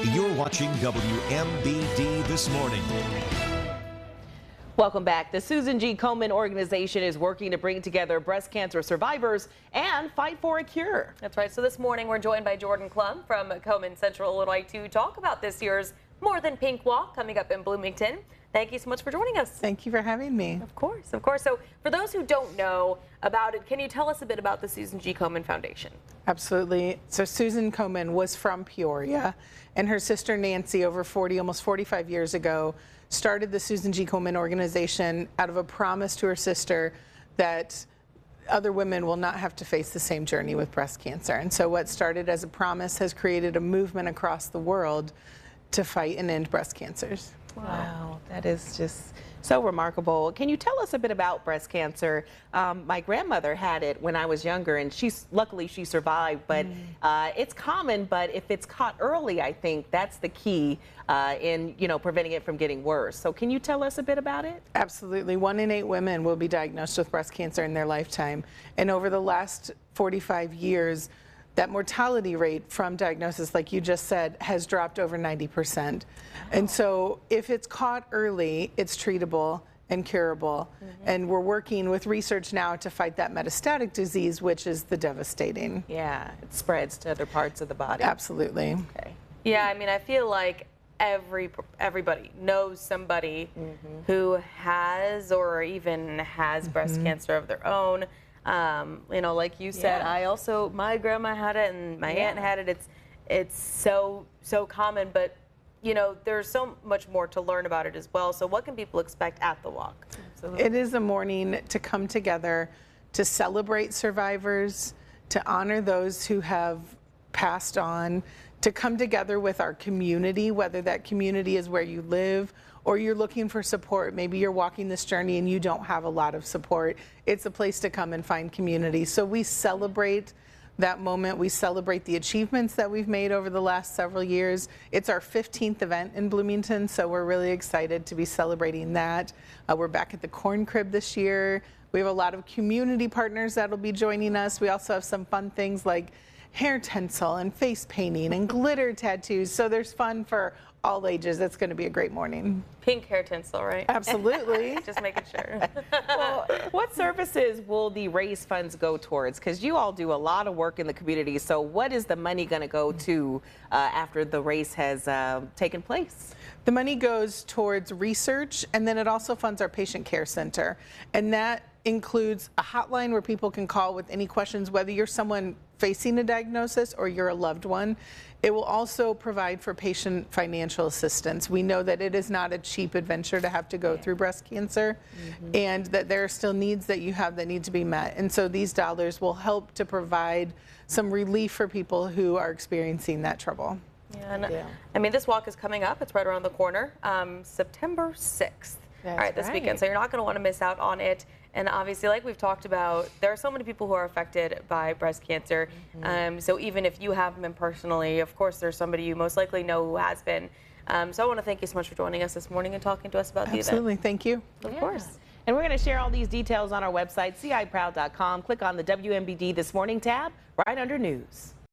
You're watching WMBD This Morning. Welcome back. The Susan G. Komen organization is working to bring together breast cancer survivors and fight for a cure. That's right. So this morning we're joined by Jordan Klum from Komen Central Illinois to talk about this year's More Than Pink Walk coming up in Bloomington. Thank you so much for joining us. Thank you for having me. Of course, of course. So for those who don't know about it, can you tell us a bit about the Susan G. Komen Foundation? Absolutely. So Susan Komen was from Peoria, and her sister Nancy, over 40, almost 45 years ago, started the Susan G. Komen organization out of a promise to her sister that other women will not have to face the same journey with breast cancer. And so what started as a promise has created a movement across the world to fight and end breast cancers. Wow, that is just so remarkable. Can you tell us a bit about breast cancer? My grandmother had it when I was younger, and luckily she survived, but it's common, but if it's caught early, I think that's the key in preventing it from getting worse. So can you tell us a bit about it? Absolutely. 1 in 8 women will be diagnosed with breast cancer in their lifetime. And over the last 45 years, that mortality rate from diagnosis, like you just said, has dropped over 90%. And so if it's caught early, it's treatable and curable. And we're working with research now to fight that metastatic disease, which is the devastating. Yeah, it spreads to other parts of the body. Absolutely. Okay. Yeah, I mean, I feel like everybody knows somebody who has or even has breast cancer of their own. Like you said, my grandma had it and my aunt had it. It's so common, but there's so much more to learn about it as well. So what can people expect at the walk? Absolutely. It is a morning to come together to celebrate survivors, to honor those who have passed on, to come together with our community, whether that community is where you live or you're looking for support. Maybe you're walking this journey and you don't have a lot of support. It's a place to come and find community. So we celebrate that moment. We celebrate the achievements that we've made over the last several years. It's our 15th event in Bloomington, so we're really excited to be celebrating that. We're back at the Corn Crib this year. We have a lot of community partners that'll be joining us. We also have some fun things like hair tinsel and face painting and glitter tattoos. So there's fun for all ages. It's going to be a great morning. Pink hair tinsel, right? Absolutely. Just making sure. Well, what services will the raise funds go towards? Because you all do a lot of work in the community. So what is the money going to go to after the race has taken place? The money goes towards research, and then it also funds our patient care center. And that includes a hotline where people can call with any questions, whether you're someone facing a diagnosis or you're a loved one. It will also provide for patient financial assistance. We know that it is not a cheap adventure to have to go through breast cancer, and that there are still needs that you have that need to be met. And so these dollars will help to provide some relief for people who are experiencing that trouble. I mean, this walk is coming up. It's right around the corner, September 6th. All right, this weekend. So you're not going to want to miss out on it. And obviously, like we've talked about, there are so many people who are affected by breast cancer. So even if you haven't been personally, of course, there's somebody you most likely know who has been. So I want to thank you so much for joining us this morning and talking to us about the event. Absolutely. Thank you. Of course. And we're going to share all these details on our website, ciproud.com. Click on the WMBD This Morning tab right under News.